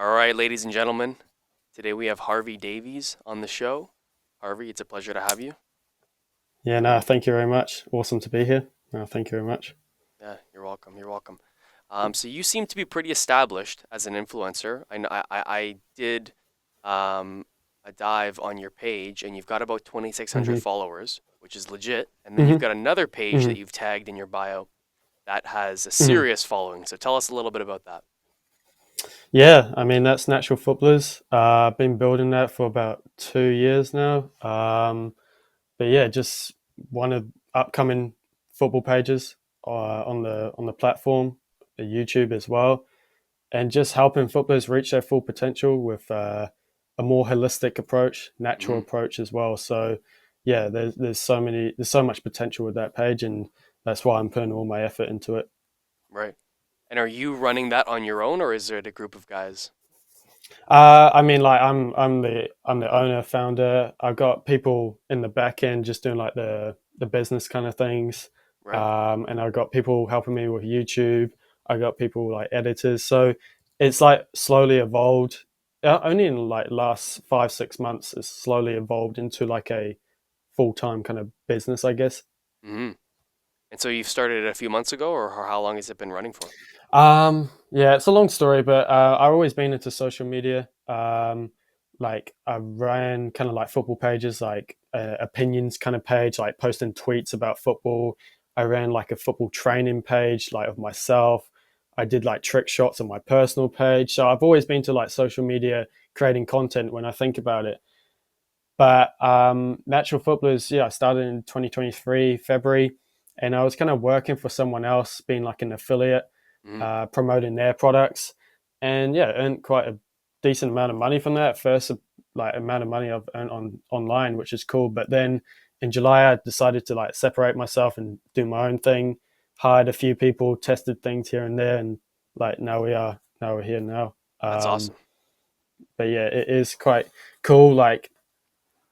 All right, ladies and gentlemen, today we have Harvey Davies on the show. Harvey, it's a pleasure to have you. Yeah, no, thank you very much. Awesome to be here. No, thank you very much. Yeah, you're welcome. You're welcome. So you seem to be pretty established as an influencer. I did um, a dive on your page, and you've got about 2,600 hmm followers, which is legit. And then you've hmm got another page hmm that you've tagged in your bio that has a hmm serious following. So tell us a little bit about that. Yeah, I mean, that's Natural Footballers. I've been building that for about 2 years now. But yeah, just one of upcoming football pages on the platform, the YouTube as well, and just helping footballers reach their full potential with a more holistic approach, natural Hmm. approach as well. So yeah, there's so much potential with that page, and that's why I'm putting all my effort into it. Right. And are you running that on your own, or is it a group of guys? I mean, like I'm the owner, founder. I've got people in the back end just doing like the business kind of things, Right. and I've got people helping me with YouTube. I got people like editors, so it's like slowly evolved. Only in like last 5 6 months, it's slowly evolved into like a full time kind of business, I guess. Hmm. And so you've started it a few months ago, or how long has it been running for? Yeah, it's a long story, but I've always been into social media. Like I ran kind of like football pages, like opinions kind of page, like posting tweets about football. I ran like a football training page, like of myself. I did like trick shots on my personal page. So I've always been to like social media creating content when I think about it. But Natural Footballers, yeah, I started in 2023 February, and I was kind of working for someone else, being like an affiliate, Hmm. promoting their products, and yeah, earned quite a decent amount of money from that. First, like amount of money I've earned on online, which is cool. But then in July, I decided to like separate myself and do my own thing. Hired a few people, tested things here and there, and like now we're here now. That's Um, awesome. but yeah, it is quite cool. Like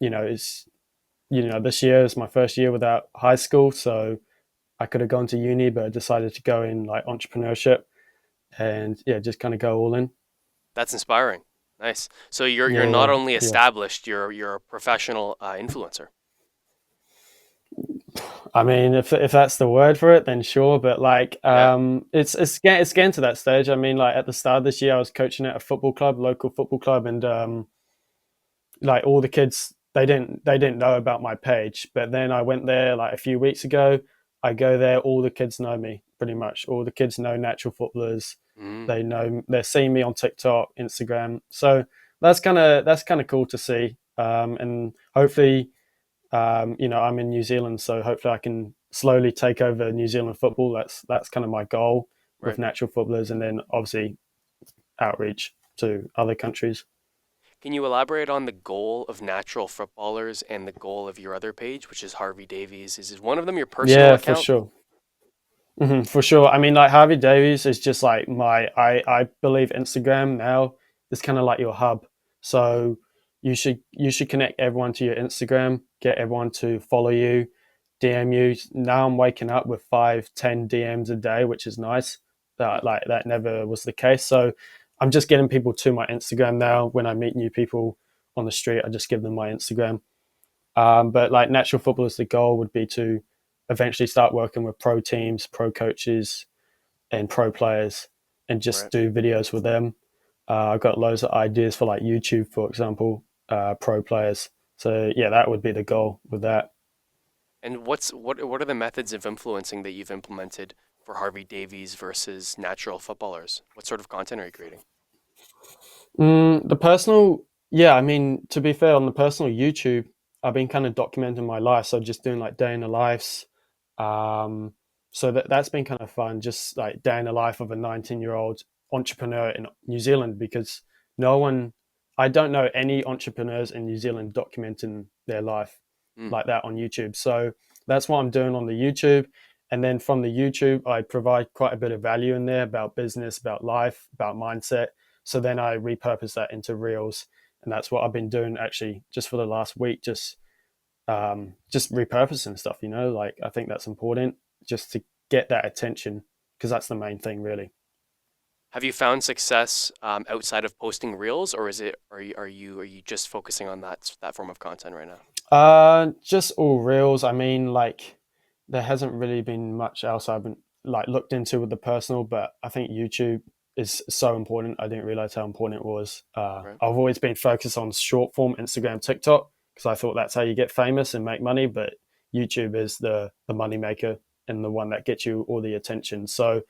it's this year is my first year without high school, so I could have gone to uni, but I decided to go in like entrepreneurship and yeah, just kind of go all in. That's inspiring. Nice. So you're Yeah, not yeah, only yeah. established, you're a professional influencer. I mean, if that's the word for it, then sure. But like, Yeah. it's getting to that stage. I mean, like at the start of this year, I was coaching at a football club, local football club, and like all the kids they didn't know about my page, but then I went there like a few weeks ago. I go there, all the kids know me pretty much. All the kids know Natural Footballers. Hmm. They're seeing me on TikTok, Instagram. So that's kind of cool to see. And hopefully, I'm in New Zealand, so hopefully I can slowly take over New Zealand football. That's kind of my goal with Right. Natural Footballers, and then obviously outreach to other countries. Can you elaborate on the goal of natural footballers and the goal of your other page, which is Harvey Davies? Is one of them your personal Yeah, for account? sure. For sure. I mean, like Harvey Davies is just like I believe Instagram now is kind of like your hub. So you should connect everyone to your Instagram, get everyone to follow you, DM you. Now I'm waking up with 5 10 DMs a day, which is nice. Hmm. That never was the case. So I'm just getting people to my Instagram now. When I meet new people on the street, I just give them my Instagram. But like natural footballers, the goal would be to eventually start working with pro teams, pro coaches, and pro players, and just Right. do videos with them. I've got loads of ideas for like YouTube, for example, pro players. So yeah, that would be the goal with that. And what are the methods of influencing that you've implemented for Harvey Davies versus natural footballers? What sort of content are you creating? The personal, yeah, I mean, to be fair, on the personal YouTube, I've been kind of documenting my life. So just doing like day in the lives. Um, so that's been kind of fun, just like day in the life of a 19-year-old entrepreneur in New Zealand because no one, I don't know any entrepreneurs in New Zealand documenting their life Mm. like that on YouTube. So that's what I'm doing on the YouTube. And then from the YouTube, I provide quite a bit of value in there about business, about life, about mindset. So then I repurpose that into reels, and that's what I've been doing actually just for the last week, just repurposing stuff. Like I think that's important just to get that attention because that's the main thing, really. Have you found success outside of posting reels, or is it are you just focusing on that form of content right now? Just all reels. I mean, like, there hasn't really been much else I've been like looked into with the personal, but I think YouTube is so important. I didn't realize how important it was. Right. I've always been focused on short form Instagram, TikTok, because I thought that's how you get famous and make money. But YouTube is the money maker and the one that gets you all the attention. So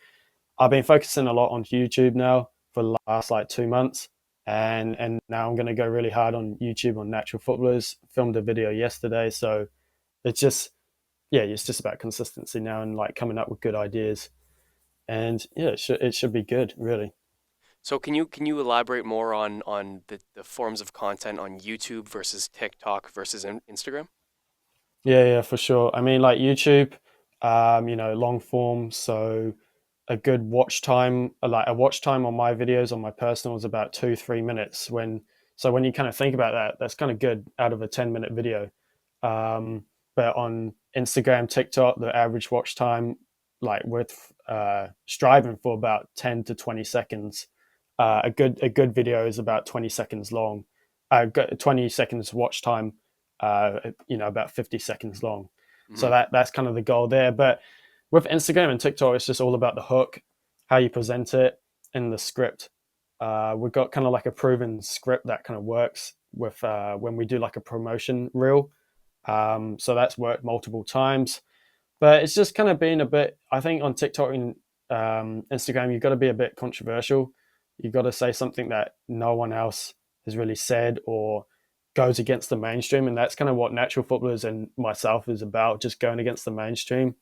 I've been focusing a lot on YouTube now for the last like 2 months, and now I'm going to go really hard on YouTube on natural footballers. Filmed a video yesterday, so it's just yeah, it's just about consistency now and like coming up with good ideas, and yeah, it should be good, really. So can you elaborate more on the forms of content on YouTube versus TikTok versus Instagram? Yeah, yeah, for sure. I mean, like YouTube, long form. So a good watch time, like a watch time on my videos on my personal is about 2, 3 minutes. When you kind of think about that, that's kind of good out of a 10-minute video. But on Instagram, TikTok, the average watch time, like with striving for about 10 to 20 seconds. A good video is about 20 seconds long. 20 seconds watch time, about 50 seconds long. So Hmm. that's kind of the goal there. But with Instagram and TikTok, it's just all about the hook, how you present it, and the script. We've got kind of like a proven script that kind of works with when we do like a promotion reel. So that's worked multiple times. But it's just kind of been a bit, I think on TikTok and Instagram, you've got to be a bit controversial. You've got to say something that no one else has really said or goes against the mainstream. And that's kind of what Natural Footballers and myself is about, just going against the mainstream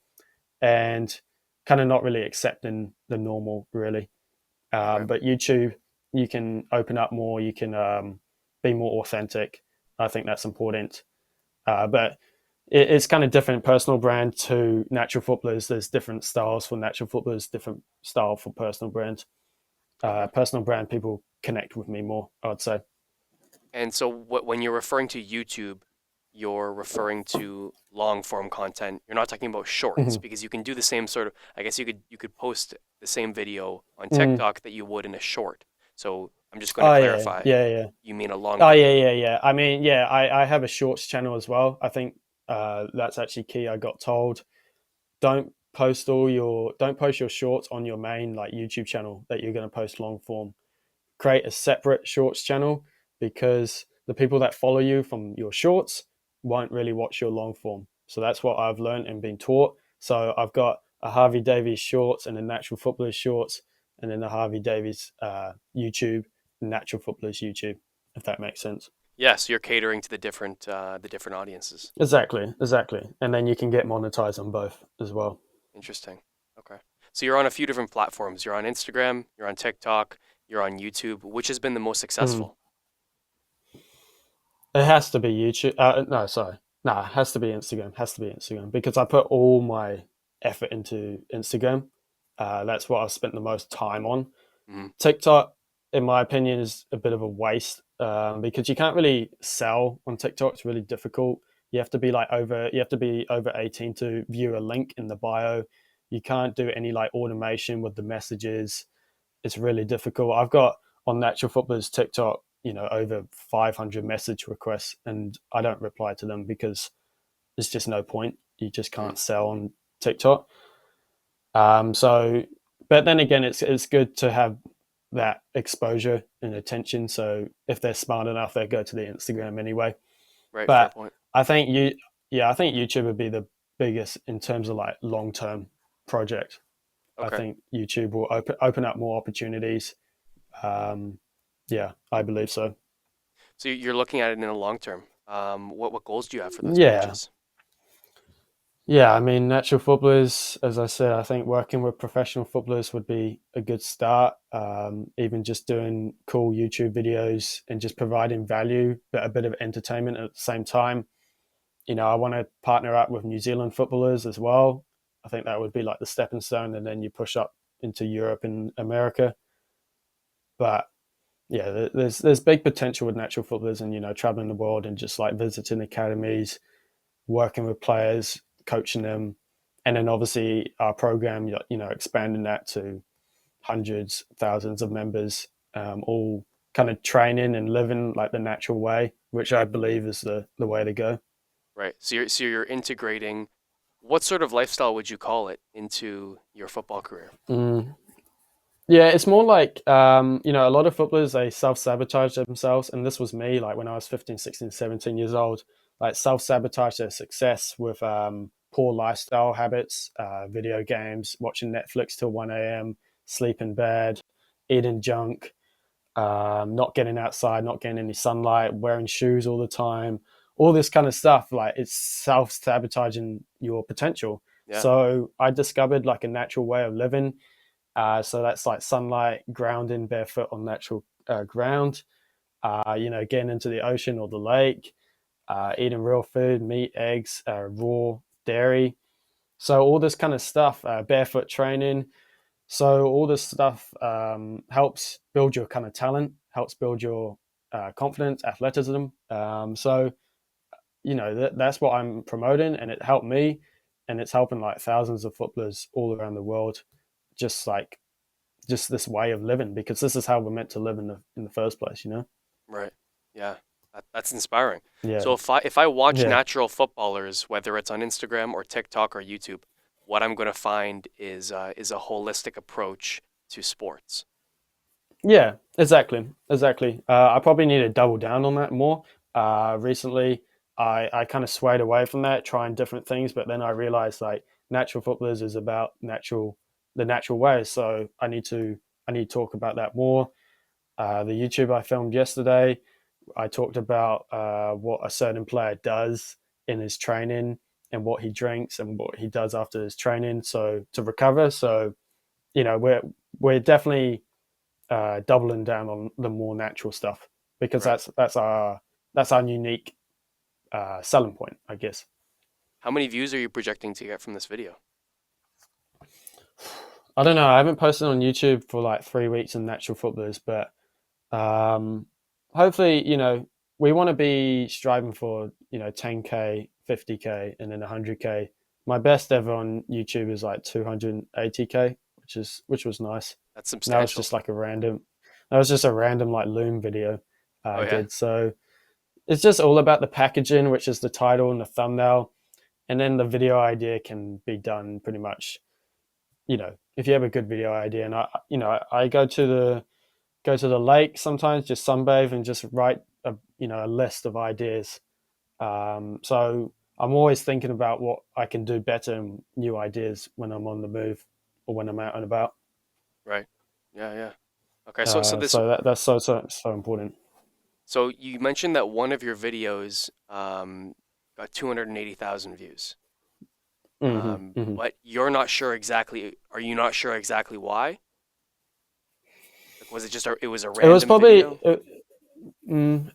and kind of not really accepting the normal, really. Right. But YouTube, you can open up more, you can be more authentic. I think that's important. But it's kind of different personal brand to natural footballers. There's different styles for natural footballers, different style for personal brand. Okay. Personal brand people connect with me more, I'd say. And so when you're referring to YouTube, you're referring to long form content. You're not talking about shorts Mm-hmm. because you can do the same sort of, I guess you could post the same video on Mm. TikTok that you would in a short. So I'm just going to Oh yeah, clarify. yeah, yeah. You mean a long Oh yeah, video. yeah, yeah. I mean, yeah, I have a shorts channel as well. I think that's actually key. I got told don't post your shorts on your main like YouTube channel that you're going to post long form. Create a separate shorts channel because the people that follow you from your shorts won't really watch your long form. So that's what I've learned and been taught. So I've got a Harvey Davies shorts and a natural footballers shorts, and then the Harvey Davies YouTube, natural footballers YouTube, if that makes sense. Yeah, so you're catering to the different audiences. Exactly, exactly. And then you can get monetized on both as well. Interesting. Okay. So you're on a few different platforms. You're on Instagram, you're on TikTok, you're on YouTube. Which has been the most Mm. successful? It has to be YouTube. No, sorry. No, it has to be Instagram. Has to be Instagram because I put all my effort into Instagram. That's what I've spent the most time on. Hmm. TikTok, in my opinion, is a bit of a waste because you can't really sell on TikTok. It's really difficult. You have to be like over. You have to be over 18 to view a link in the bio. You can't do any like automation with the messages. It's really difficult. I've got on Natural Footballers TikTok, over 500 message requests, and I don't reply to them because there's just no point. You just Hmm. can't sell on TikTok. So, but then again, it's good to have that exposure and attention. So if they're smart enough, they go to the Instagram anyway. Right, fair But point. I think yeah, I think YouTube would be the biggest in terms of like long term project. I Okay. think YouTube will open up more opportunities. Um, yeah, I believe so. So you're looking at it in the long term. What goals do you have for those Yeah, pages? yeah. I mean, natural footballers, as I said, I think working with professional footballers would be a good start. Even just doing cool YouTube videos and just providing value, but a bit of entertainment at the same time. I want to partner up with New Zealand footballers as well. I think that would be like the stepping stone, and then you push up into Europe and America. But yeah, there's big potential with natural footballers, and traveling the world and just like visiting academies, working with players, coaching them, and then obviously our program, expanding that to hundreds, thousands of members, all kind of training and living like the natural way, which I believe is the way to go. Right. So you're integrating what sort of lifestyle would you call it into your football career? Mm. Yeah, it's more like a lot of footballers they self-sabotage themselves, and this was me like when I was 15, 16, 17 years old, like self-sabotage their success with poor lifestyle habits, video games, watching Netflix till 1 a.m., sleeping bad, eating junk, not getting outside, not getting any sunlight, wearing shoes all the time, all this kind of stuff. Like it's self sabotaging your potential. Yeah. So I discovered like a natural way of living. So that's like sunlight, grounding barefoot on natural ground. Getting into the ocean or the lake, eating real food, meat, eggs, raw dairy. So all this kind of stuff, barefoot training, so all this stuff helps build your kind of talent, helps build your confidence, athleticism. So that's what I'm promoting, and it helped me, and it's helping like thousands of footballers all around the world. Just like just this way of living, because this is how we're meant to live in the first place. Right. Yeah. That's inspiring. Yeah, So if I watch yeah. natural footballers, whether it's on Instagram or TikTok or YouTube, what I'm going to find is a holistic approach to sports. Yeah, exactly, exactly. I probably need to double down on that more. Recently, I kind of swayed away from that, trying different things, but then I realized like natural footballers is about the natural way. So I need to talk about that more. The YouTube I filmed yesterday, I talked about what a certain player does in his training and what he drinks and what he does after his training, so to recover. So we're definitely doubling down on the more natural stuff because Right. that's our unique selling point, I guess. How many views are you projecting to get from this video? I don't know. I haven't posted on YouTube for like 3 weeks in natural footballers, but um, hopefully, we want to be striving for 10K, 50K, and then 100K. My best ever on YouTube is like 280K, which was nice. That's And that was substantial. just like a random like Loom video Oh I yeah. did. So it's just all about the packaging, which is the title and the thumbnail, and then the video idea can be done pretty much. If you have a good video idea, and I go to the lake sometimes, just sunbathe and just write a list of ideas. So I'm always thinking about what I can do better and new ideas when I'm on the move or when I'm out and about. Right. Yeah, yeah. Okay, so this So that's so important. so you mentioned that one of your videos got 280,000 views. Hmm. But you're not sure exactly, are you not sure exactly why? Like was it just it was a It was random probably video?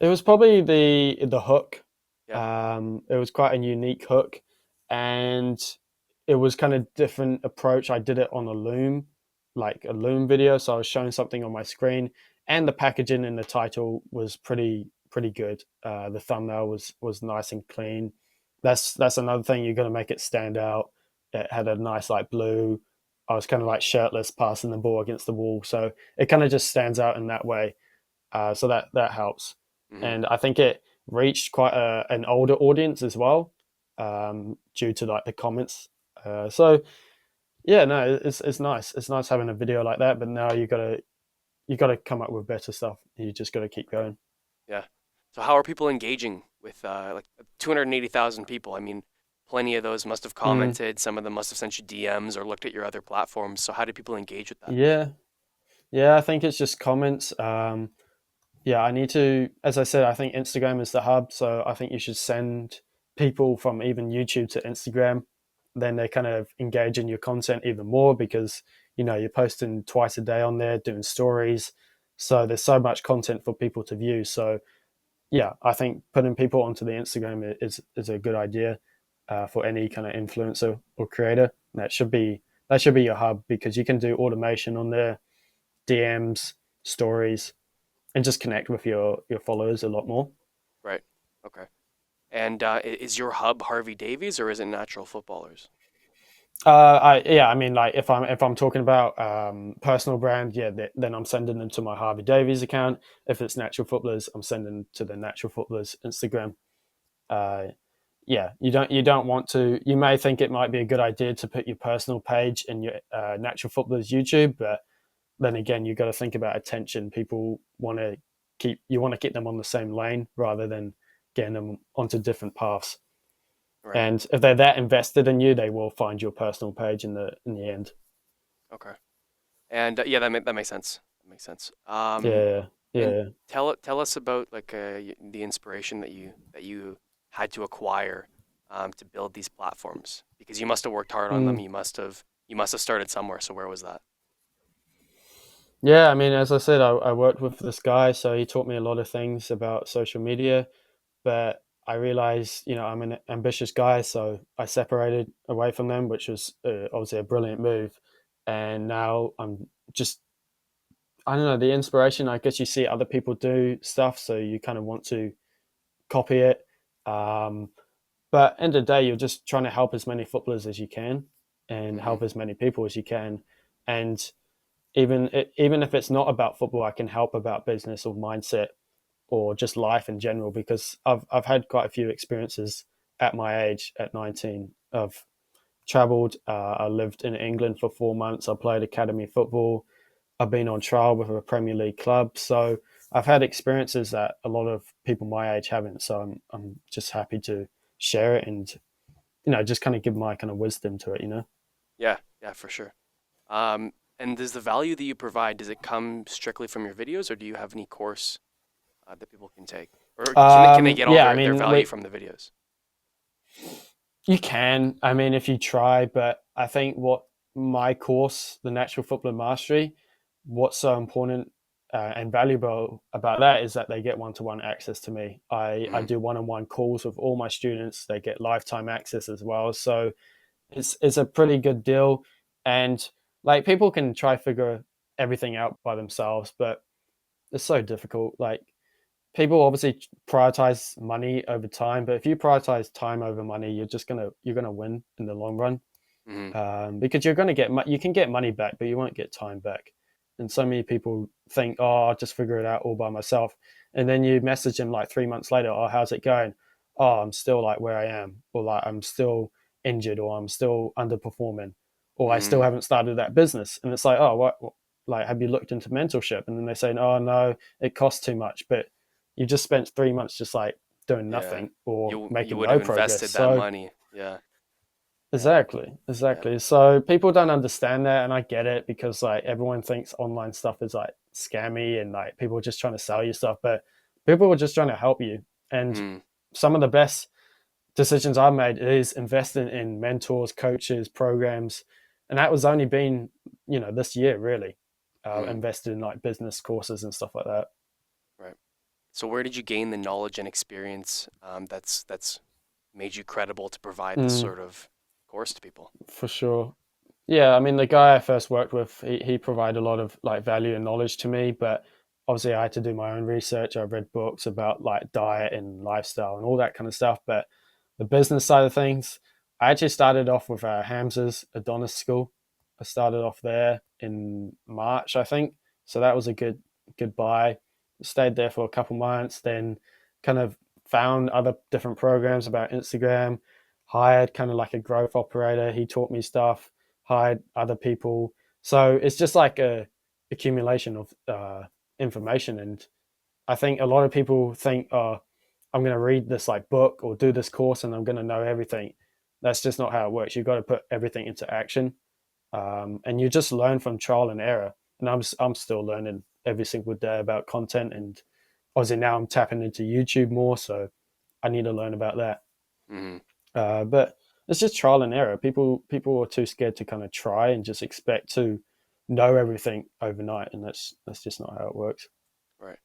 it was probably the hook. Yeah. It was quite a unique hook, and it was kind of different approach. I did it on a loom, like a loom video. So I was showing something on my screen, and the packaging and the title was pretty good. The thumbnail was nice and clean. That's another thing. You're gonna make it stand out. It had a nice like blue. I was kind of like shirtless, passing the ball against the wall, so it kind of just stands out in that way. So that helps, Hmm. and I think it reached quite an older audience as well, due to like the comments. So yeah, no, it's nice. It's nice having a video like that, but now you gotta come up with better stuff. You just gotta keep going. Yeah. So how are people engaging with like 280,000 people? I mean, plenty of those must have Mm, commented, some of them must have sent you DMs or looked at your other platforms. So how do people engage with that? yeah, yeah. I think it's just comments. Yeah, I need to, as I said, I think Instagram is the hub. So I think you should send people from even YouTube to Instagram. Then they kind of engage in your content even more because, you're posting twice a day on there, doing stories. So there's so much content for people to view. So yeah, I think putting people onto the Instagram is a good idea for any kind of influencer or creator. That should be your hub because you can do automation on there, DMs, stories, and just connect with your followers a lot more. Right. Okay. And is your hub Harvey Davies or is it natural footballers? I mean, like if I'm talking about personal brand, yeah, then I'm sending them to my Harvey Davies account. If it's natural footballers, I'm sending to the natural footballers Instagram. Uh, yeah, you don't want to. You may think it might be a good idea to put your personal page in your natural footballers YouTube, but then again, you got to think about attention. People want to keep them on the same lane rather than getting them onto different paths. Right. And if they're that invested in you, they will find your personal page in the end. Okay. And yeah, that makes sense. That makes sense. Yeah, And yeah. tell us about like the inspiration that you had to acquire to build these platforms because you must have worked hard on them. Mm. You must have started somewhere. So where was that? Yeah, I mean, as I said, I worked with this guy, so he taught me a lot of things about social media. But I realized, I'm an ambitious guy, so I separated away from them, which was obviously a brilliant move. And now I'm just, I don't know, the inspiration. I guess you see other people do stuff, so you kind of want to copy it. Um, but end of the day, you're just trying to help as many footballers as you can and Hmm. help as many people as you can. And even if it's not about football, I can help about business or mindset or just life in general because I've had quite a few experiences at my age at 19. I've traveled. I lived in England for 4 months. I played academy football. I've been on trial with a Premier League club. So I've had experiences that a lot of people my age haven't. So I'm just happy to share it and just kind of give my kind of wisdom to it. Yeah, yeah, for sure. And does the value that you provide, does it come strictly from your videos, or do you have any course that people can take, or can they get all Yeah, I their mean, value from the videos? you can. I mean, if you try, but I think what my course, the Natural Football Mastery, what's so important and valuable about that is that they get one-to-one access to me. I Hmm. do one-on-one calls with all my students. They get lifetime access as well. So it's a pretty good deal. And like people can try figure everything out by themselves, but it's so difficult. Like people obviously prioritize money over time, but if you prioritize time over money, you're gonna win in the long run. Hmm. Because you can get money back, but you won't get time back. And so many people think, oh, I'll just figure it out all by myself. And then you message them like 3 months later, oh, how's it going? Oh, I'm still like where I am, or like I'm still injured, or I'm still underperforming, or I still Hmm. haven't started that business. And it's like, oh, what like have you looked into mentorship? And then they say, oh no, it costs too much. But you just spent 3 months just like doing Yeah, nothing or you making would have no progress. invested that So money. Yeah, yeah, exactly, yeah. exactly. So people don't understand that, and I get it because like everyone thinks online stuff is like scammy and like people are just trying to sell you stuff, but people are just trying to help you. And Mm, some of the best decisions I've made is investing in mentors, coaches, programs, and that was only been this year really. mm, Invested in like business courses and stuff like that. right. So where did you gain the knowledge and experience that's made you credible to provide this Mm, sort of course to people? for sure. Yeah, I mean, the guy I first worked with, he provided a lot of like value and knowledge to me, but obviously I had to do my own research. I read books about like diet and lifestyle and all that kind of stuff. But the business side of things, I actually started off with Hamza's Adonis School. I started off there in March, I think. So that was a good buy. Stayed there for a couple months, then kind of found other different programs about Instagram, hired kind of like a growth operator. He taught me stuff, hired other people. So it's just like a accumulation of information. And I think a lot of people think, oh, I'm going to read this like book or do this course and I'm going to know everything. That's just not how it works. You've got to put everything into action, and you just learn from trial and error. And I'm still learning every single day about content, and obviously now I'm tapping into YouTube more, so I need to learn about that. Hmm. But it's just trial and error. People are too scared to kind of try and just expect to know everything overnight, and that's just not how it works. Right.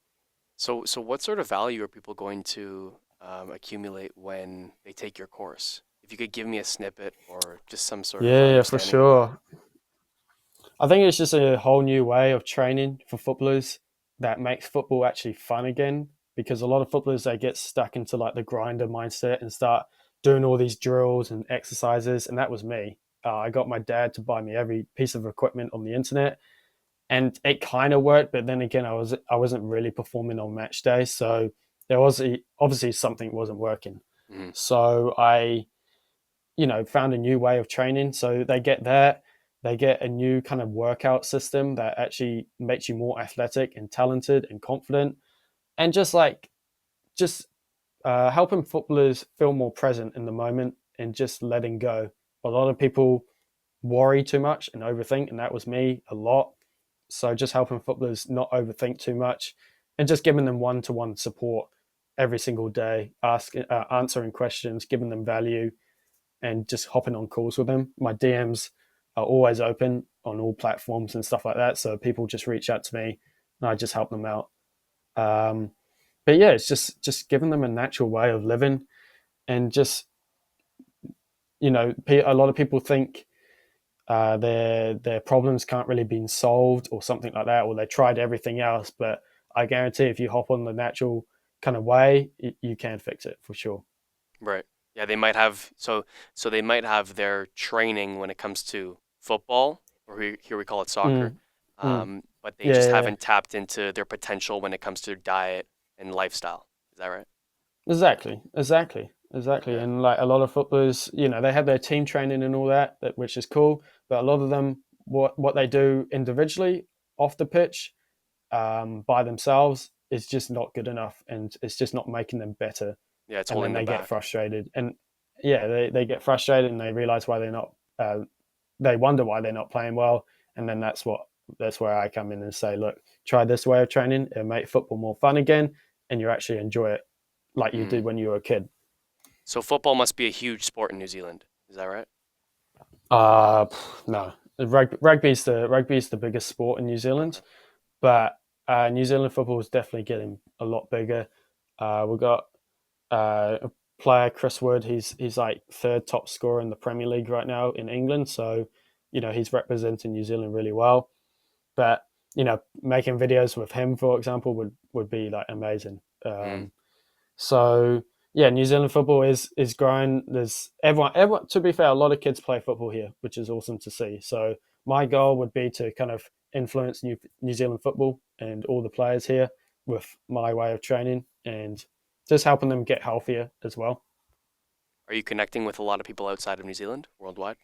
So what sort of value are people going to accumulate when they take your course? If you could give me a snippet or just some sort of Yeah, for understanding of that. sure. I think it's just a whole new way of training for footballers that makes football actually fun again. Because a lot of footballers they get stuck into like the grinder mindset and start doing all these drills and exercises, and that was me. I got my dad to buy me every piece of equipment on the internet, and it kind of worked. But then again, I wasn't really performing on match day, so there was obviously something wasn't working. Mm-hmm. So I, found a new way of training. So they get that. They get a new kind of workout system that actually makes you more athletic and talented and confident, and just helping footballers feel more present in the moment and just letting go. A lot of people worry too much and overthink, and that was me a lot. So just helping footballers not overthink too much and just giving them one-to-one support every single day, answering questions, giving them value, and just hopping on calls with them. My DMs are always open on all platforms and stuff like that. So people just reach out to me and I just help them out. Um, but yeah, it's just giving them a natural way of living, and just a lot of people think their problems can't really be solved or something like that, or they tried everything else. But I guarantee if you hop on the natural kind of way, you can fix it for sure. Right. Yeah, they might have so they might have their training when it comes to football, or here we call it soccer, Mm, mm. but they Yeah, just yeah, yeah. haven't tapped into their potential when it comes to diet and lifestyle. Is that right? Exactly. Yeah. And like a lot of footballers, they have their team training and all that, which is cool. But a lot of them, what they do individually off the pitch, by themselves, is just not good enough, and it's just not making them better. Yeah, it's And then holding them they get back. frustrated, and yeah, they get frustrated and they realize why they're not. They wonder why they're not playing well, and then that's where I come in and say, look, try this way of training. It'll make football more fun again, and you actually enjoy it like you Mm. did when you were a kid. So football must be a huge sport in New Zealand. Is that right? Uh no, rugby's the biggest sport in New Okay. Zealand, but New Zealand football is definitely getting a lot bigger. We've got a player, Chris Wood. He's like third top scorer in the Premier League right now in England. So, he's representing New Zealand really well. But making videos with him, for example, would be like amazing. Mm. So yeah, New Zealand football is growing. There's everyone. To be fair, a lot of kids play football here, which is awesome to see. So my goal would be to kind of influence New Zealand football and all the players here with my way of training, and just helping them get healthier as well. Are you connecting with a lot of people outside of New Zealand, worldwide?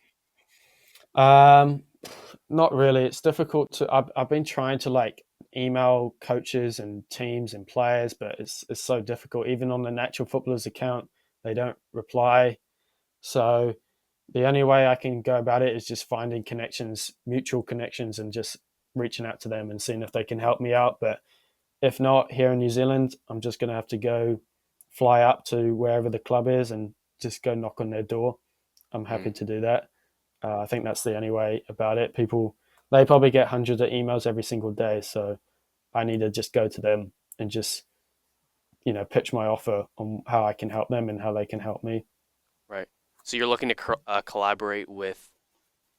Um, Not really. It's difficult to. I've been trying to like email coaches and teams and players, but it's so difficult. Even on the Natural Footballers account, they don't reply. So the only way I can go about it is just finding connections, mutual connections, and just reaching out to them and seeing if they can help me out. But if not, here in New Zealand, I'm just going to have to go fly up to wherever the club is and just go knock on their door. I'm happy Mm. to do that. I think that's the only way about it. People, they probably get hundreds of emails every single day. So I need to just go to them and just, pitch my offer on how I can help them and how they can help me. Right. So you're looking to collaborate with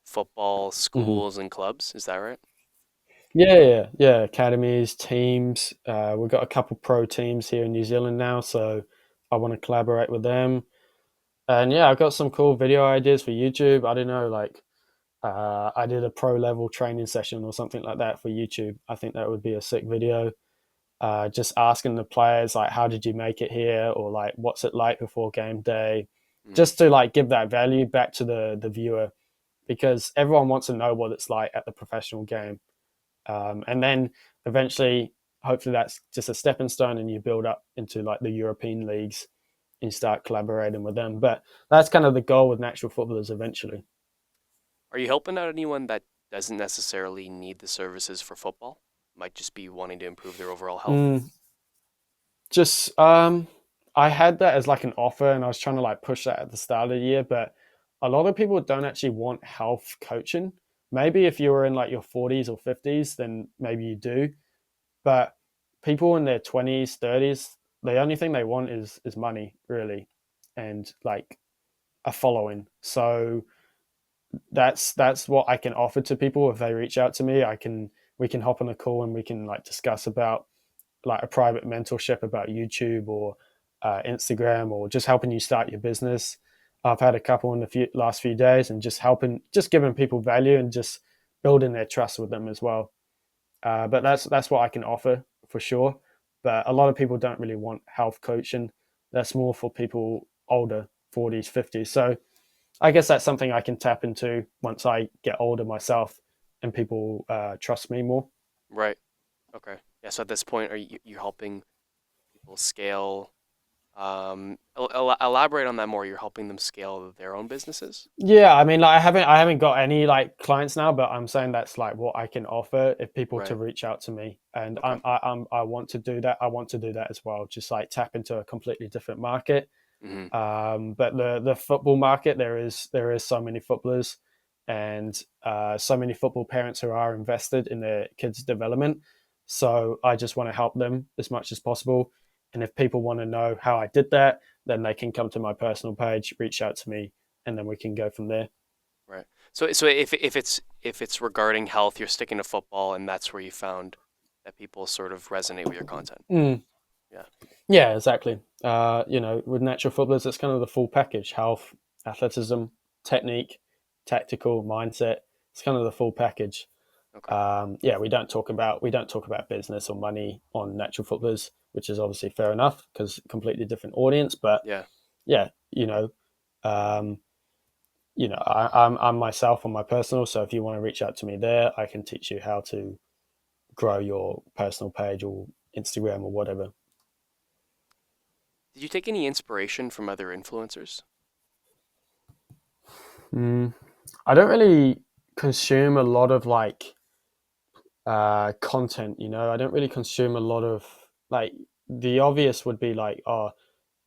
football Mm-hmm. schools and clubs. Is that right? Yeah. Academies, teams. We've got a couple pro teams here in New Zealand now, so I want to collaborate with them. And yeah, I've got some cool video ideas for YouTube. I don't know, like I did a pro level training session or something like that for YouTube. I think that would be a sick video. Just asking the players like, how did you make it here, or like, what's it like before game day, Mm. just to like give that value back to the viewer, because everyone wants to know what it's like at the professional game. And then eventually, hopefully, that's just a stepping stone, and you build up into like the European leagues and start collaborating with them. But that's kind of the goal with natural footballers eventually. Are you helping out anyone that doesn't necessarily need the services for football? Might just be wanting to improve their overall health? Mm, just I had that as like an offer, and I was trying to like push that at the start of the year, but a lot of people don't actually want health coaching. Maybe if you were in like your 40s or 50s, then maybe you do. But people in their 20s, 30s, the only thing they want is money, really, and like a following. So that's what I can offer to people. If they reach out to me, we can hop on a call and we can like discuss about like a private mentorship about YouTube or Instagram, or just helping you start your business. I've had a couple in the last few days, and just giving people value and just building their trust with them as well. But that's what I can offer for sure. But a lot of people don't really want health coaching. That's more for people older, 40s, 50s. So I guess that's something I can tap into once I get older myself and people trust me more. Right. Okay. Yeah. So at this point, are you helping people scale? Elaborate on that more. You're helping them scale their own businesses. Yeah, I mean, like I haven't got any like clients now, but I'm saying that's like what I can offer if people to Right. reach out to me, and Okay. I want to do that. I want to do that as well, just like tap into a completely different market. Hmm. But the football market, there is so many footballers, and so many football parents who are invested in their kids' development. So I just want to help them as much as possible. And if people want to know how I did that, then they can come to my personal page, reach out to me, and then we can go from there. Right. So if it's regarding health, you're sticking to football, and that's where you found that people sort of resonate with your content. Mm, Yeah. yeah, exactly. With natural footballers, it's kind of the full package: health, athleticism, technique, tactical mindset. It's kind of the full package. Okay. Yeah, we don't talk about business or money on natural footballers, which is obviously fair enough because completely different audience. But Yeah. yeah, um, I'm myself on my personal. So if you want to reach out to me there, I can teach you how to grow your personal page or Instagram or whatever. Did you take any inspiration from other influencers? Mm, I don't really consume a lot of like content. I don't really consume a lot of like the obvious would be like, oh,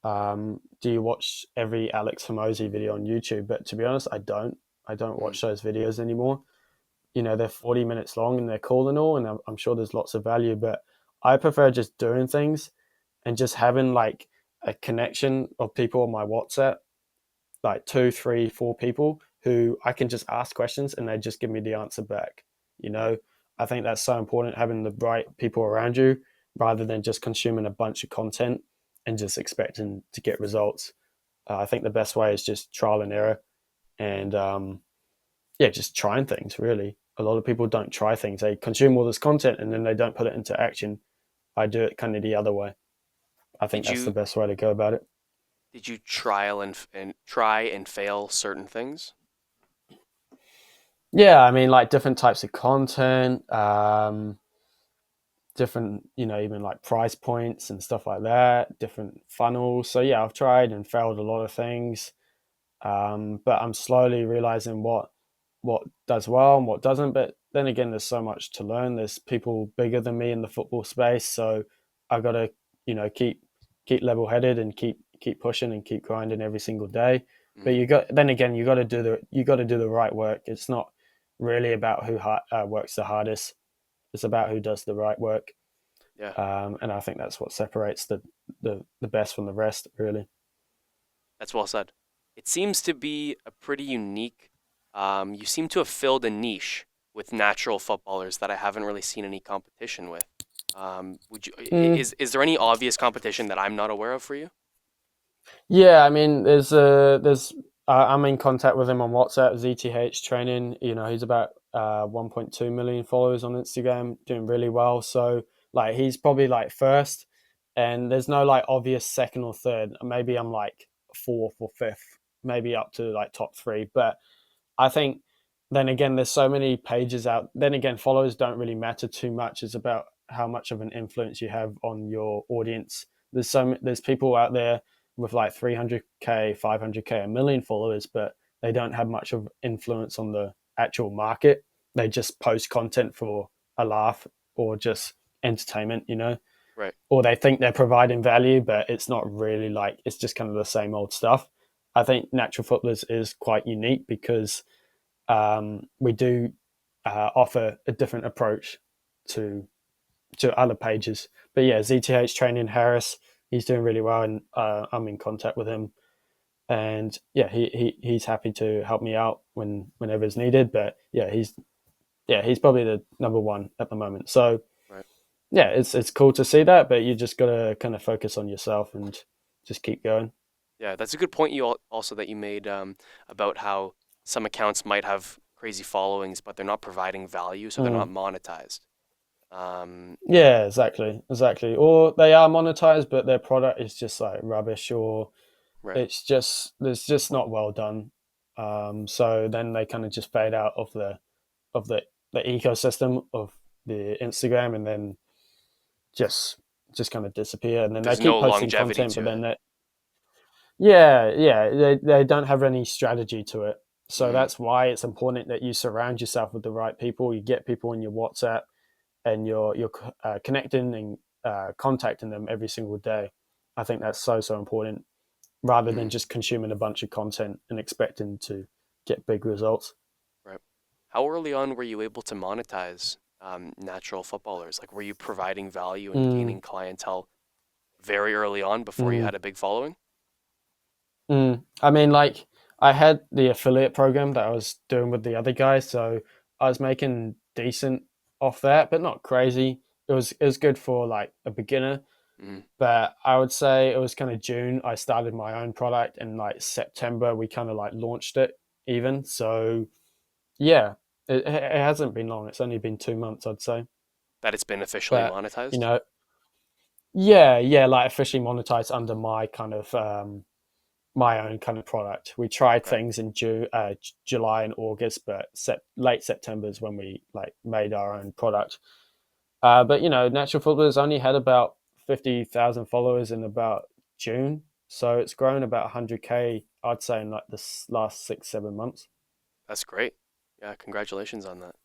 do you watch every Alex Hormozy video on YouTube? But to be honest, I don't. I don't Mm. watch those videos anymore. They're 40 minutes long and they're cool and all, and I'm sure there's lots of value, but I prefer just doing things and just having like a connection of people on my WhatsApp, like two, three, four people who I can just ask questions and they just give me the answer back. You Right. know, I think that's so important having the right people around you rather than just consuming a bunch of content and just expecting to get results. I think the best way is just trial and error and yeah, just trying things really. A lot of people don't try things. They consume all this content and then they don't put it into action. I do it kind of the other way. I think Did that's the you best way to go about it. did you trial and try and fail certain things? Yeah, I mean, like different types of content, different, even like price points and stuff like that, different funnels. So yeah, I've tried and failed a lot of things, but I'm slowly realizing what does well and what doesn't. But then again, there's so much to learn. There's people bigger than me in the football space, so I got to keep level headed and keep pushing and keep grinding every single day. But Hmm. you got to do the right work. It's not really about who works the hardest. It's about who does the right work. Yeah. And I think that's what separates the best from the rest, really. That's well said. It seems to be a pretty unique. You seem to have filled a niche with natural footballers that I haven't really seen any competition with. Would you? Mm, Is there any obvious competition that I'm not aware of for you? yeah, I mean, there's I'm in contact with him on WhatsApp. ZTH training. He's about 1.2 million followers on Instagram, doing really well. So like, he's probably like first, and there's no like obvious second or third. Maybe I'm like fourth or fifth, maybe up to like top three. But I think then again, there's so many pages out. Then again, followers don't really matter too much. It's about how much of an influence you have on your audience. There's people out there with like 300K, 500K, a million followers, but they don't have much of influence on the actual market. They just post content for a laugh or just entertainment, Right. or they think they're providing value, but it's not really, like, it's just kind of the same old stuff. I think Natural Footballers is quite unique because we do offer a different approach to other pages. But yeah, ZTH training Harris, he's doing really well, and I'm in contact with him. And yeah, he's happy to help me out whenever it's needed. But yeah, he's probably the number one at the moment. So Right. yeah, it's cool to see that, but you just gotta kind of focus on yourself and just keep going. Yeah, that's a good point also that you made about how some accounts might have crazy followings, but they're not providing value, so they're not Mm. monetized. Um, Yeah, exactly, exactly. Or they are monetized, but their product is just like rubbish, or right. it's just not well done. So then they kind of just fade out of the ecosystem of the Instagram, and then just just kind of disappear. And then they There's keep no posting longevity content, but to then it. they don't have any strategy to it. So Mm, that's why it's important that you surround yourself with the right people. You get people in your WhatsApp, and you're connecting and contacting them every single day. I think that's so important, rather than mm, just consuming a bunch of content and expecting to get big results. right. How early on were you able to monetize natural footballers? Like, were you providing value and Mm, gaining clientele very early on before you mm, had a big following? I mean, like, I had the affiliate program that I was doing with the other guys, so I was making decent off that, but not crazy. It was good for like a beginner, Mm, but I would say it was kind of June I started my own product, and like September we kind of like launched it even. So yeah, it hasn't been long. It's only been 2 months, I'd say. that it's been officially But you monetized? know, yeah, like officially monetized under my kind of my own kind of product. We tried Okay. things in July and August, but late September is when we like made our own product. But Natural Footballers only had about 50,000 followers in about June, so it's grown about 100K, I'd say, in like this last 6 7 months. That's great. Yeah, congratulations on that.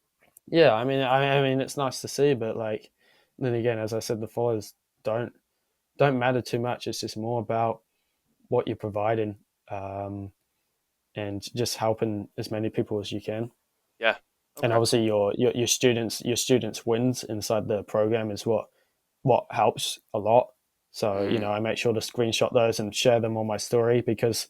Yeah, I mean, it's nice to see, but like, then again, as I said, the followers don't don't matter too much. It's just more about what you're providing, um, and just helping as many people as you can. Yeah. And Okay. obviously, your students wins inside the program is what helps a lot. So Mm, I make sure to screenshot those and share them on my story, because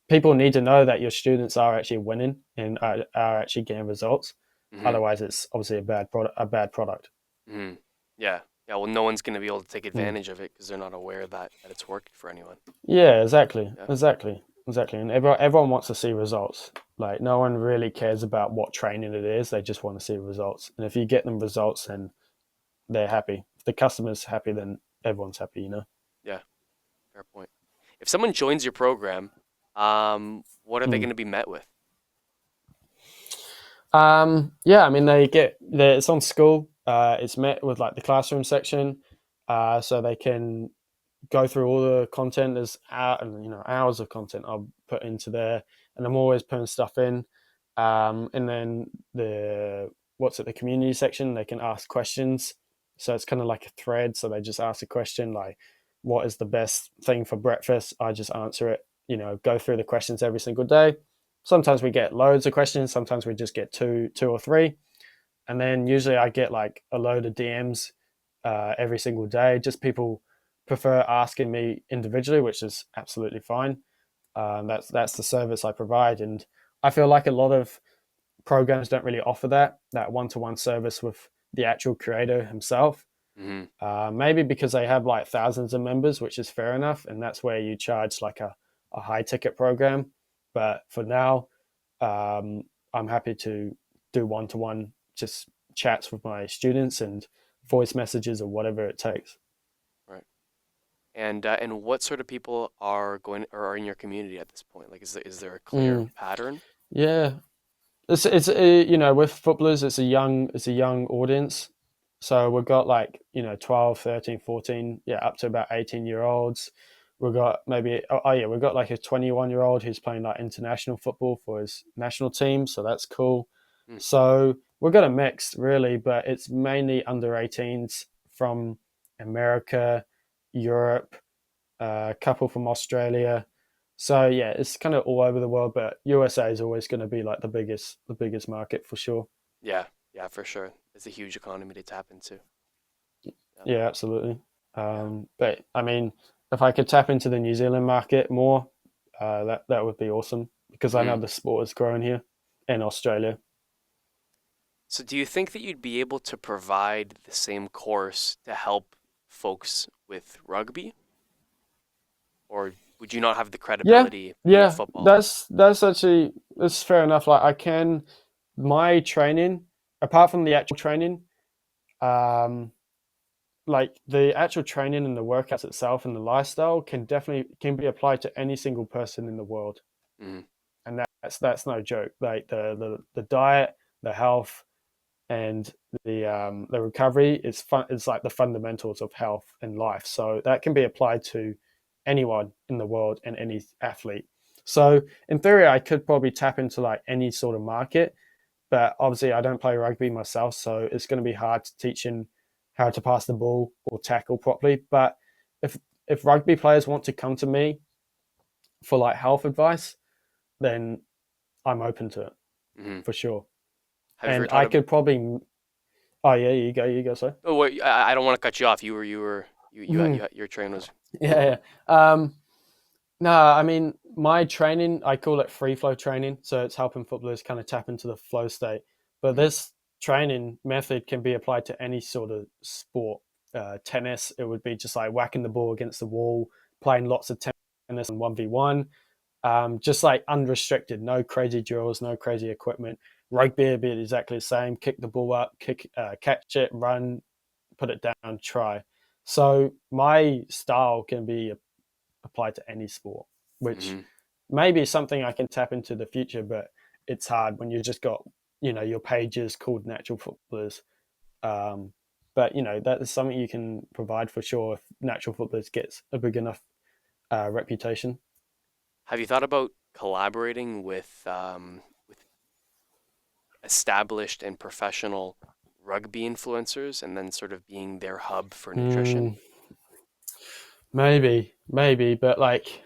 people need to know that your students are actually winning and are actually getting results. mm-hmm, Otherwise, it's obviously a bad product. A bad product. mm-hmm. Yeah. Yeah. Well, no one's going to be able to take Mm. advantage of it because they're not aware that it's working for anyone. Yeah, exactly, Yeah. exactly, exactly. And everyone wants to see results. Like, no one really cares about what training it is. They just want to see results. And if you get them results, then they're happy. If the customer's happy, then everyone's happy. Yeah. Fair point. If someone joins your program, what are they Mm. going to be met with? Yeah, I mean, it's on school. It's met with like the classroom section, so they can go through all the content. There's hours of content I'll put into there, and I'm always putting stuff in. And then the community section, they can ask questions. So it's kind of like a thread. So they just ask a question like, "What is the best thing for breakfast?" I just answer it. Go through the questions every single day. Sometimes we get loads of questions. Sometimes we just get two or three, and then usually I get like a load of DMs every single day. Just people prefer asking me individually, which is absolutely fine. That's the service I provide, and I feel like a lot of programs don't really offer that one-to-one service with the actual creator himself. Mm-hmm. Maybe because they have like thousands of members, which is fair enough, and that's where you charge like a high ticket program. But for now, um, I'm happy to do one-to-one just chats with my students and voice messages or whatever it takes. Right. And what sort of people are going or are in your community at this point? Like, is there a clear Mm, pattern? yeah, it's with footballers, it's a young audience. So we've got like 12, 13, 14, yeah, up to about 18-year olds. We've got maybe yeah, we've got like a 21-year-old who's playing like international football for his national team, so that's cool. Mm, So we've got a mix really, but it's mainly under 18s from America, Europe, a couple from Australia. So yeah, it's kind of all over the world, but USA is always going to be like the biggest market for sure. yeah. Yeah, for sure. It's a huge economy to tap into. Yeah. Yeah, absolutely. Yeah. But I mean, if I could tap into the New Zealand market more, that would be awesome, because I Mm-hmm. know the sport is growing here in Australia. So, do you think that you'd be able to provide the same course to help folks with rugby? Or Would you not have the Yeah, credibility being a yeah, footballer? that's actually that's fair enough. Like I can my training, apart from the actual training, um, like the actual training and the workouts itself and the lifestyle can be applied to any single person in the world, Hmm. and that's no joke. Like the diet, the health, and the recovery is fun. It's like the fundamentals of health and life. So that can be applied to anyone in the world and any athlete. So in theory, I could probably tap into like any sort of market, but obviously I don't play rugby myself, so it's going to be hard to teaching how to pass the ball or tackle properly. But if if rugby players want to come to me for like health advice, then I'm open to it Hmm. for sure. Have you ever And thought I of? could probably, oh yeah, you go, sir. Oh, wait, I don't want to cut you off. Your train was going Yeah, on. yeah. No, I mean my training, I call it free flow training, so it's helping footballers kind of tap into the flow state. But Hmm. this training method can be applied to any sort of sport. Tennis, it would be just like whacking the ball against the wall, playing lots of tennis and 1v1, just like unrestricted, no crazy drills, no crazy equipment. Rugby would be exactly the same: kick the ball up, catch it, run, put it down, try. So my style can be applied to any sport, which Hmm. maybe is something I can tap into the future, but it's hard when you just got, your pages called natural footballers. Um, but that is something you can provide for sure if natural footballers gets a big enough reputation. Have you thought about collaborating with established and professional rugby influencers and then sort of being their hub for nutrition? Mm, maybe, but like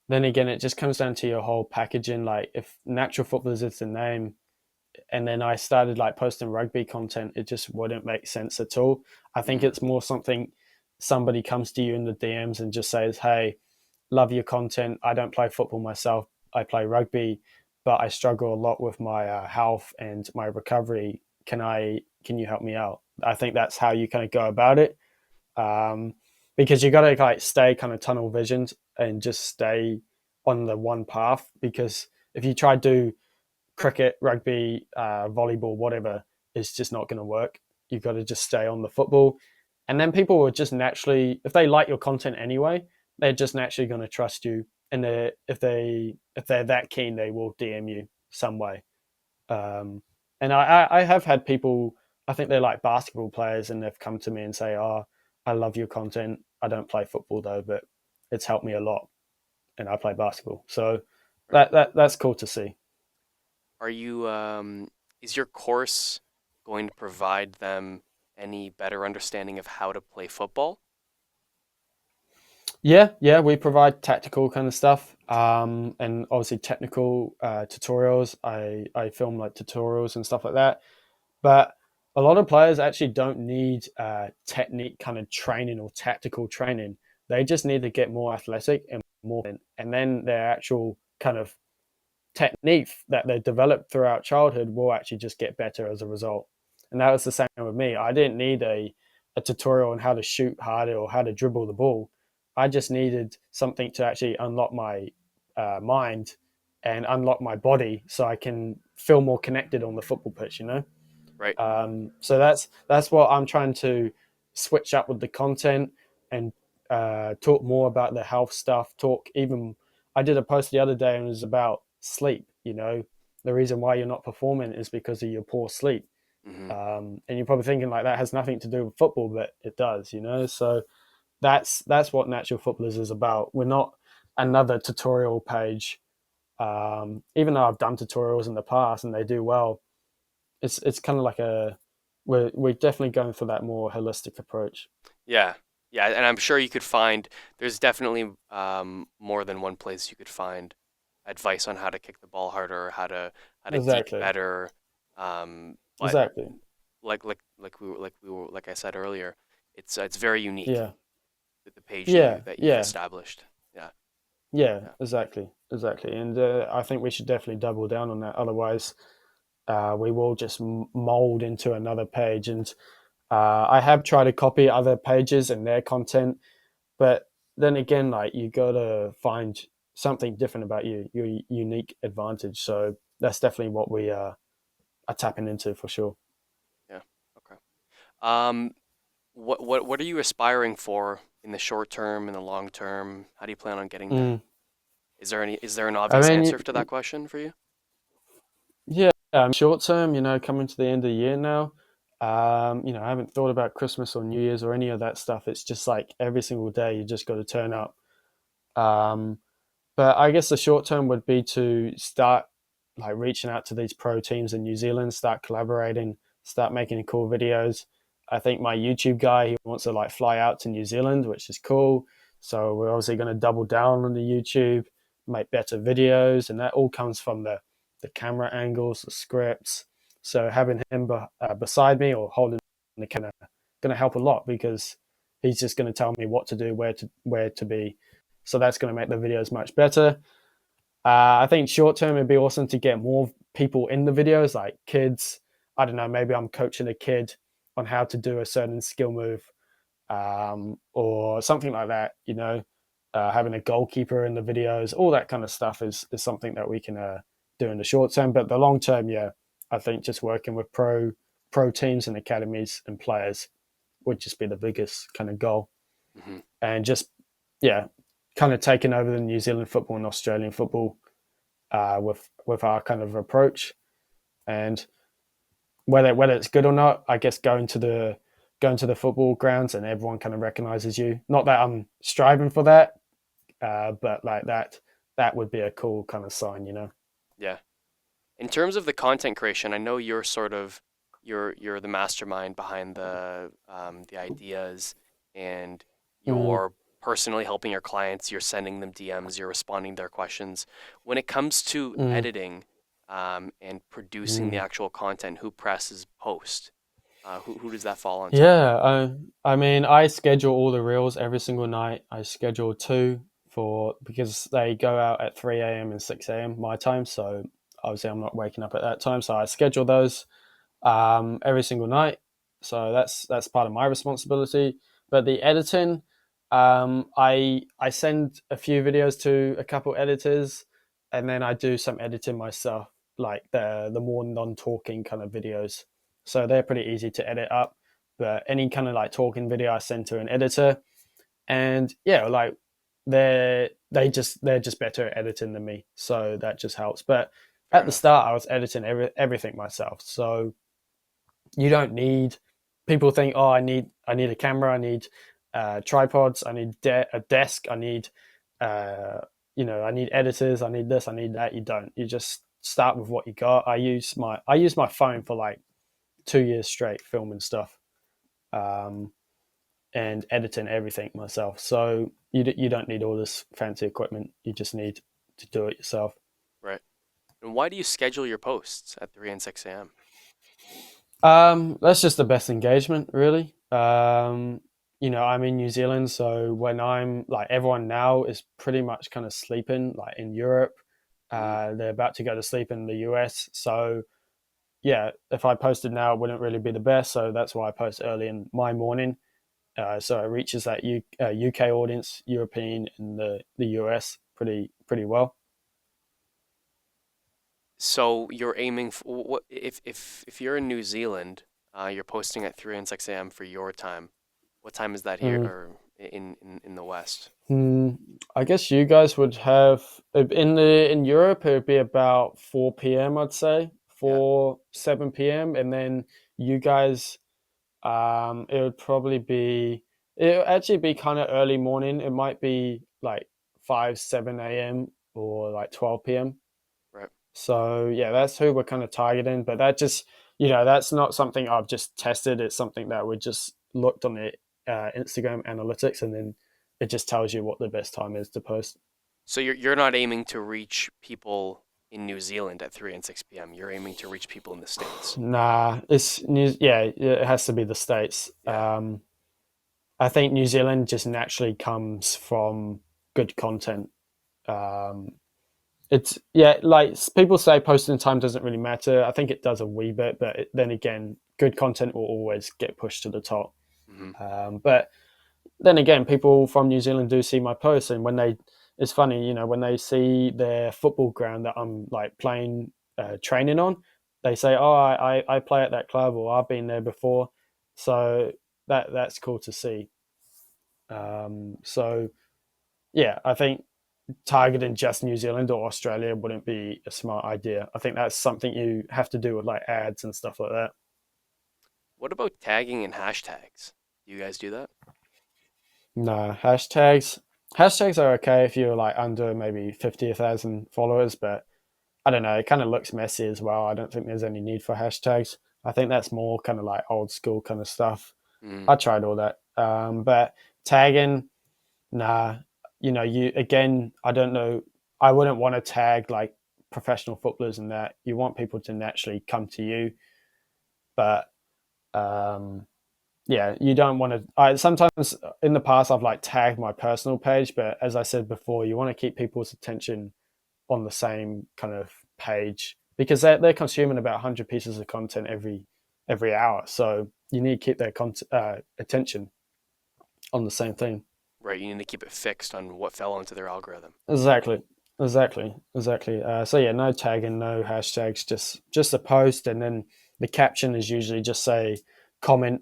then again, it just comes down to your whole packaging. Like if natural footballers is the name, and then I started like posting rugby content, it just wouldn't make sense at all. I think Hmm. it's more something somebody comes to you in the DMs and just says, "Hey, love your content. I don't play football myself. I play rugby, but I struggle a lot with my health and my recovery. Can you help me out?" I think that's how you kind of go about it, um, because you got to like stay kind of tunnel visioned and just stay on the one path. Because if you try to do cricket, rugby, volleyball, whatever, is just not going to work. You've got to just stay on the football, and then people will just naturally, if they like your content anyway, they're just naturally going to trust you. And if they're that keen, they will DM you some way. Um, and I have had people, I think they're like basketball players, and they've come to me and say, "Oh, I love your content. I don't play football though, but it's helped me a lot, and I play basketball." So Right. that's cool to see. Are you is your course going to provide them any better understanding of how to play football? Yeah, we provide tactical kind of stuff, and obviously technical tutorials. I film like tutorials and stuff like that. But a lot of players actually don't need technique kind of training or tactical training. They just need to get more athletic and more, and then their actual kind of technique that they developed throughout childhood will actually just get better as a result. And that was the same with me. I didn't need a tutorial on how to shoot harder or how to dribble the ball. I just needed something to actually unlock my mind and unlock my body so I can feel more connected on the football pitch, you know? Right. So that's what I'm trying to switch up with the content and talk more about the health stuff. Talk even I did a post the other day and it was about sleep. The reason why you're not performing is because of your poor sleep. Hmm. And you're probably thinking like that has nothing to do with football, but it does. So that's what natural footballers is about. We're not another tutorial page. Even though I've done tutorials in the past and they do well, it's kind of like we're definitely going for that more holistic approach. Yeah. Yeah, and I'm sure you could find there's definitely more than one place you could find advice on how to kick the ball harder, how to deke Exactly, better. But exactly. like I said earlier, it's very unique, Yeah, the page yeah, that you've yeah, established. Yeah. yeah. Yeah. Exactly. And I think we should definitely double down on that. Otherwise, we will just mold into another page. And I have tried to copy other pages and their content, but then again, like you gotta find something different about you, your unique advantage. So that's definitely what we are tapping into for sure. Yeah. Okay. Um, what are you aspiring for in the short term, in the long term? How do you plan on getting there? Mm. Is there an I obvious mean, answer to that question for you? yeah, short term, coming to the end of the year now. I haven't thought about Christmas or New Year's or any of that stuff. It's just like every single day you just got to turn up. Um, But I guess the short term would be to start like reaching out to these pro teams in New Zealand, start collaborating, start making cool videos. I think my YouTube guy, he wants to like fly out to New Zealand, which is cool. So we're obviously going to double down on the YouTube, make better videos, and that all comes from the camera angles, the scripts. So having him beside me or holding the camera going to help a lot because he's just going to tell me what to do, where to be. So that's going to make the videos much better. I think short term it'd be awesome to get more people in the videos, like kids. I don't know, maybe I'm coaching a kid on how to do a certain skill move, or something like that. Having a goalkeeper in the videos, all that kind of stuff is something that we can do in the short term. But the long term, yeah, I think just working with pro teams and academies and players would just be the biggest kind of goal, Hmm. and just yeah, kind of taking over the New Zealand football and Australian football with our kind of approach, and whether it's good or not, I guess going to the football grounds and everyone kind of recognizes you. Not that I'm striving for that, but like that would be a cool kind of sign. Yeah. In terms of the content creation, I know you're sort of you're the mastermind behind the ideas, and Mm, you're personally helping your clients. You're sending them DMs. You're responding to their questions. When it comes to mm, editing, and producing the mm. actual content, who presses post? Who does that fall onto? Yeah, I mean, I schedule all the reels every single night. I schedule two for because they go out at 3 a.m. and 6 a.m. my time. So obviously, I'm not waking up at that time. So I schedule those every single night. So that's part of my responsibility. But the editing, I send a few videos to a couple editors, and then I do some editing myself, like the more non-talking kind of videos. So they're pretty easy to edit up. But any kind of like talking video, I send to an editor, and yeah, like they're just better at editing than me, so that just helps. But Fair at the enough. start, I was editing everything myself, so you don't need. People think, oh, I need a camera, I need tripods, I need a desk, I need I need editors, I need this, I need that. You don't. You just start with what you got. I use my phone for like 2 years straight filming stuff, um, and editing everything myself. So you don't need all this fancy equipment. You just need to do it yourself. Right. And why do you schedule your posts at 3 and 6 a.m.? That's just the best engagement, really. I'm in New Zealand, so when I'm like everyone now is pretty much kind of sleeping, like in Europe. Mm. They're about to go to sleep in the US. So yeah, if I posted now, it wouldn't really be the best. So that's why I post early in my morning. So it reaches that UK audience, European, and the US pretty well. So you're aiming for what if you're in New Zealand, you're posting at 3 and 6 a.m. for your time. What time is that here Mm. or in the West? I guess you guys would have in Europe it would be about 4 p.m. I'd say Yeah, 4 7 p.m. and then you guys it would probably be it would actually be kind of early morning. It might be like 5 7 a.m. or like 12 p.m. right. So yeah, that's who we're kind of targeting. But that just that's not something I've just tested. It's something that we just looked on the Instagram analytics, and then it just tells you what the best time is to post. So you're not aiming to reach people in New Zealand at 3 and 6 p.m. You're aiming to reach people in the States. Nah, it's New. Yeah, it has to be the states. Yeah, I think New Zealand just naturally comes from good content. Um, it's yeah, like people say, posting time doesn't really matter. I think it does a wee bit, but then again, good content will always get pushed to the top. hmm But then again, people from New Zealand do see my posts, and when they, it's funny, when they see their football ground that I'm like playing, training on, they say, "Oh, I play at that club," or "I've been there before," so that's cool to see. So yeah, I think targeting just New Zealand or Australia wouldn't be a smart idea. I think that's something you have to do with like ads and stuff like that. What about tagging and hashtags? Do you guys do that? No, hashtags are okay if you're like under maybe 50,000 followers, but I don't know, it kind of looks messy as well. I don't think there's any need for hashtags. I think that's more kind of like old school kind of stuff. Mm, I tried all that. But tagging, nah, you again, I don't know. I wouldn't want to tag like professional footballers and that. You want people to naturally come to you, but um, yeah, you don't want to. I sometimes in the past I've like tagged my personal page, but as I said before, you want to keep people's attention on the same kind of page because they're consuming about 100 pieces of content every hour. So you need to keep their attention on the same thing. right, you need to keep it fixed on what fell into their algorithm. Exactly. Exactly. So yeah, no tagging, no hashtags, just a post, and then the caption is usually just say comment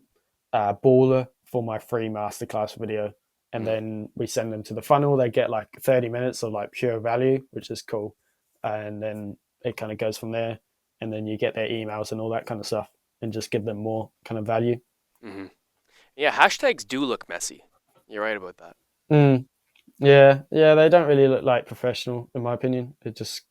baller for my free masterclass video, and Mm, then we send them to the funnel. They get like 30 minutes of like pure value, which is cool, and then it kind of goes from there, and then you get their emails and all that kind of stuff, and just give them more kind of value. hmm. Yeah, hashtags do look messy. You're right about that. Mm, yeah, they don't really look like professional in my opinion. It just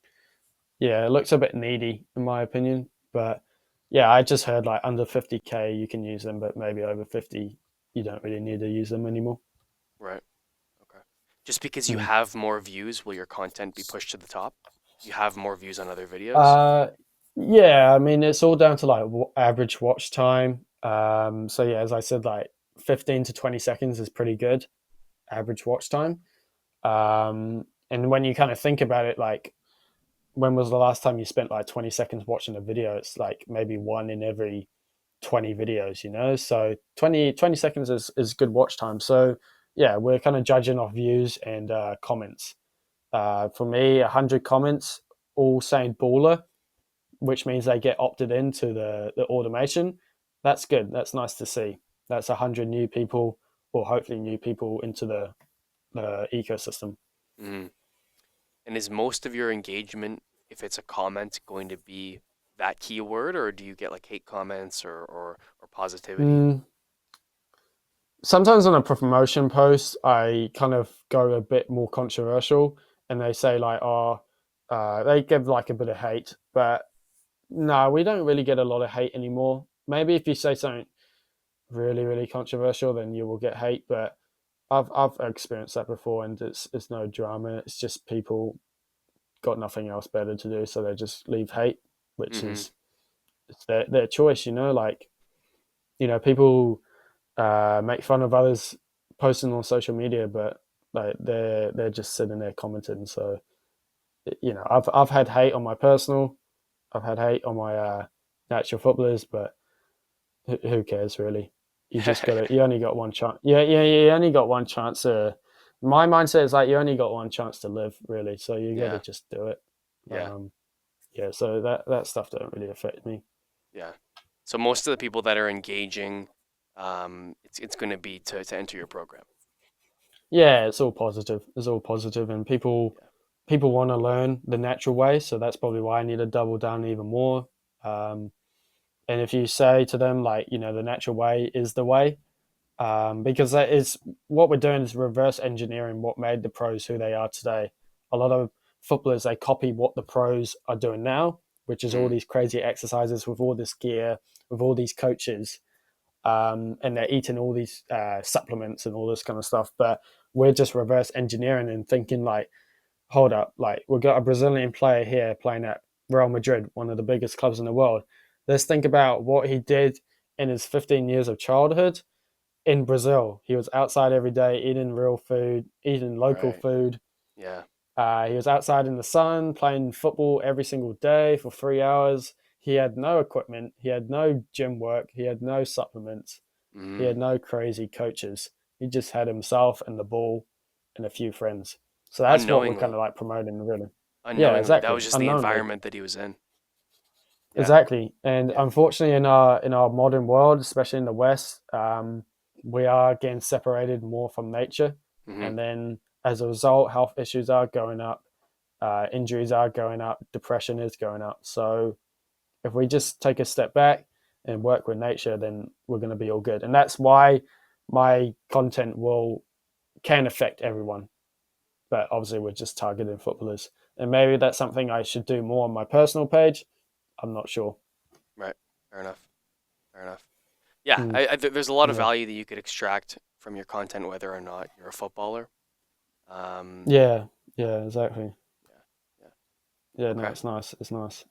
Yeah, it looks a bit needy in my opinion. But yeah, I just heard like under 50K you can use them, but maybe over 50 you don't really need to use them anymore. Right. Okay. Just because you Mm. have more views, will your content be pushed to the top? You have more views on other videos? Uh, yeah, I mean it's all down to like average watch time. So yeah, as I said, like 15 to 20 seconds is pretty good average watch time. And when you kind of think about it, like when was the last time you spent like 20 seconds watching a video? It's like maybe one in every 20 videos, so 20 seconds is good watch time. So yeah, we're kind of judging off views and comments. For me, 100 comments all saying baller, which means they get opted into the automation. That's good. That's nice to see. That's 100 new people, or hopefully new people into the ecosystem. Mm. And is most of your engagement, if it's a comment, going to be that keyword, or do you get like hate comments or positivity? Mm, Sometimes on a promotion post, I kind of go a bit more controversial, and they say like, "Oh, they give like a bit of hate," but no, we don't really get a lot of hate anymore. Maybe if you say something really, really controversial, then you will get hate. But I've experienced that before, and it's no drama. It's just people got nothing else better to do, so they just leave hate, which Mm-hmm. is it's their choice. Like people make fun of others posting on social media, but like they're just sitting there commenting. So I've had hate on my personal, I've had hate on my natural footballers, but who cares really? You only got one chance. Yeah, you only got one chance. My mindset is like you only got one chance to live, really. So you got to Yeah, just do it. yeah, Um, yeah, so that stuff don't really affect me. yeah. So most of the people that are engaging, it's going to be to enter your program. Yeah, it's all positive. It's all positive, and people want to learn the natural way. So that's probably why I need to double down even more. Um, and if you say to them like, the natural way is the way, because that is what we're doing is reverse engineering what made the pros who they are today. A lot of footballers they copy what the pros are doing now, which is all Mm, these crazy exercises with all this gear, with all these coaches, and they're eating all these supplements and all this kind of stuff. But we're just reverse engineering and thinking like, hold up, like we've got a Brazilian player here playing at Real Madrid, one of the biggest clubs in the world. Let's think about what he did in his 15 years of childhood in Brazil. He was outside every day, eating real food, eating local right. food. Yeah. He was outside in the sun, playing football every single day for 3 hours. He had no equipment. He had no gym work. He had no supplements. He Mm, had no crazy coaches. He just had himself and the ball and a few friends. So that's what we're kind Unknowingly, of like promoting, really. Yeah, unknowingly, that was exactly. just the Unknowingly. environment that he was in. Yeah, Exactly, and yeah. unfortunately, in our modern world, especially in the West, we are getting separated more from nature, Hmm. and then as a result, health issues are going up, injuries are going up, depression is going up. So if we just take a step back and work with nature, then we're going to be all good. And that's why my content will can affect everyone, but obviously we're just targeting footballers. And maybe that's something I should do more on my personal page. I'm not sure. Right. Fair enough. Fair enough. Yeah, Mm, there's a lot of yeah. value that you could extract from your content, whether or not you're a footballer. Um, Yeah, yeah, exactly. yeah, yeah. Yeah, no, Okay. it's nice. It's nice.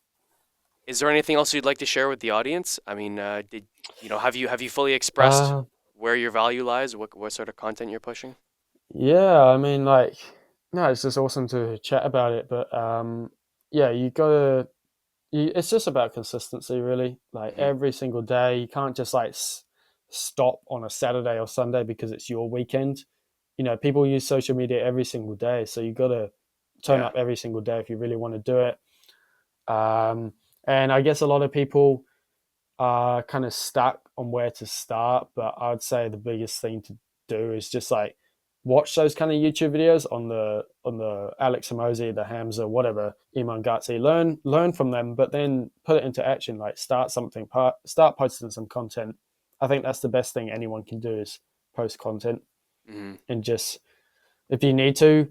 Is there anything else you'd like to share with the audience? I mean, did have you fully expressed Uh, where your value lies? What sort of content you're pushing? yeah, I mean, like, no, it's just awesome to chat about it. But yeah, it's just about consistency, really. Like Hmm. every single day, you can't just like stop on a Saturday or Sunday because it's your weekend. You know, people use social media every single day, so you got to turn Yeah, up every single day if you really want to do it. Um, and I guess a lot of people are kind of stuck on where to start, but I'd say the biggest thing to do is just like watch those kind of YouTube videos on the Alex Hormozi, the Hamza, whatever, Iman Ghatzi. Learn from them, but then put it into action. Like start something, start posting some content. I think that's the best thing anyone can do is post content hmm, and just if you need to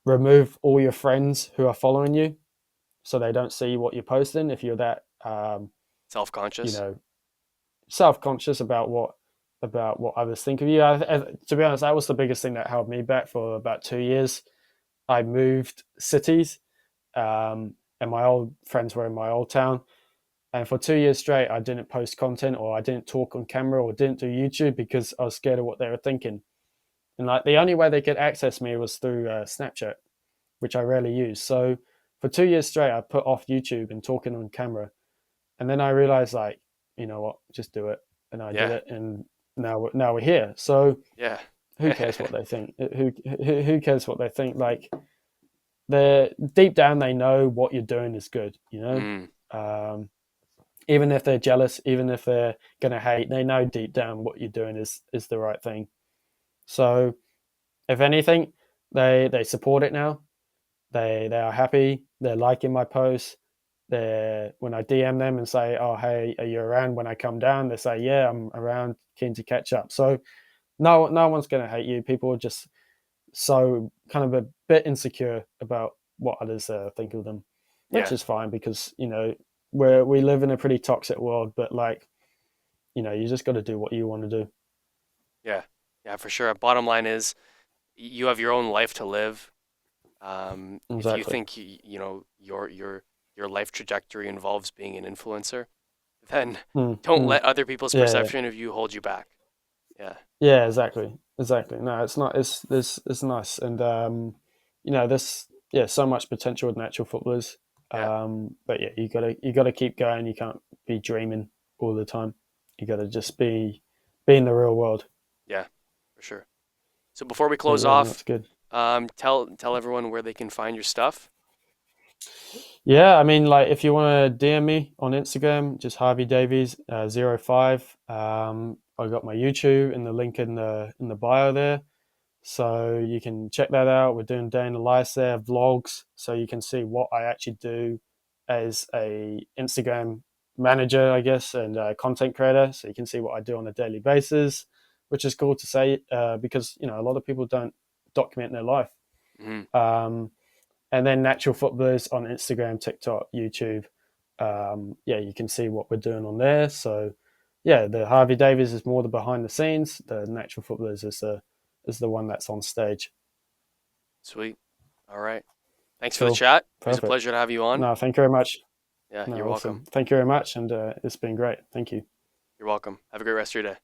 remove all your friends who are following you so they don't see what you're posting. If you're that you self-conscious. know self-conscious about what others think of you. To be honest, that was the biggest thing that held me back for about 2 years. I moved cities, and my old friends were in my old town. And for 2 years straight, I didn't post content or I didn't talk on camera or didn't do YouTube because I was scared of what they were thinking. And like the only way they could access me was through Snapchat, which I rarely use. So for 2 years straight, I put off YouTube and talking on camera. And then I realized, like, you know what, just do it. And I did Yeah, it, and now we're here. So yeah. who cares what they think? Who cares what they think? Like they're deep down, they know what you're doing is good. You know, Mm, um, even if they're jealous, even if they're gonna hate, they know deep down what you're doing is the right thing. So if anything, they support it now. They are happy. They're liking my posts. They when I DM them and say, "Oh, hey, are you around when I come down?" They say, "Yeah, I'm around, keen to catch up." So no one's gonna hate you. People are just so kind of a bit insecure about what others think of them, which yeah, is fine because we live in a pretty toxic world. But like you just got to do what you want to do. yeah, yeah, for sure. Bottom line is you have your own life to live. If you Exactly. think your life trajectory involves being an influencer, then Mm, don't mm. let other people's Yeah, perception of you hold you back. Yeah, yeah, exactly. No, it's not. It's nice, and there's so much potential with natural footballers. yeah, But yeah, you gotta keep going. You can't be dreaming all the time. You gotta just be in the real world. yeah, for sure. So before we But close yeah, no, off, it's good. tell everyone where they can find your stuff. Yeah, I mean, like if you want to DM me on Instagram, just Harvey Davies 05. I got my YouTube and the link in the bio there. So you can check that out. We're doing day in the life there, vlogs, so you can see what I actually do as a Instagram manager, I guess, and content creator. So you can see what I do on a daily basis, which is cool to say because a lot of people don't document their life. Hmm. Um, and then natural footballers on Instagram, TikTok, YouTube. Yeah, you can see what we're doing on there. So yeah, the Harvey Davies is more the behind the scenes. The natural footballers is the one that's on stage. Sweet. All right. Thanks for the Cool. chat. It was a Perfect. pleasure to have you on. No, thank you very much. Yeah, No, you're welcome. awesome. Thank you very much. And it's been great. Thank you. You're welcome. Have a great rest of your day.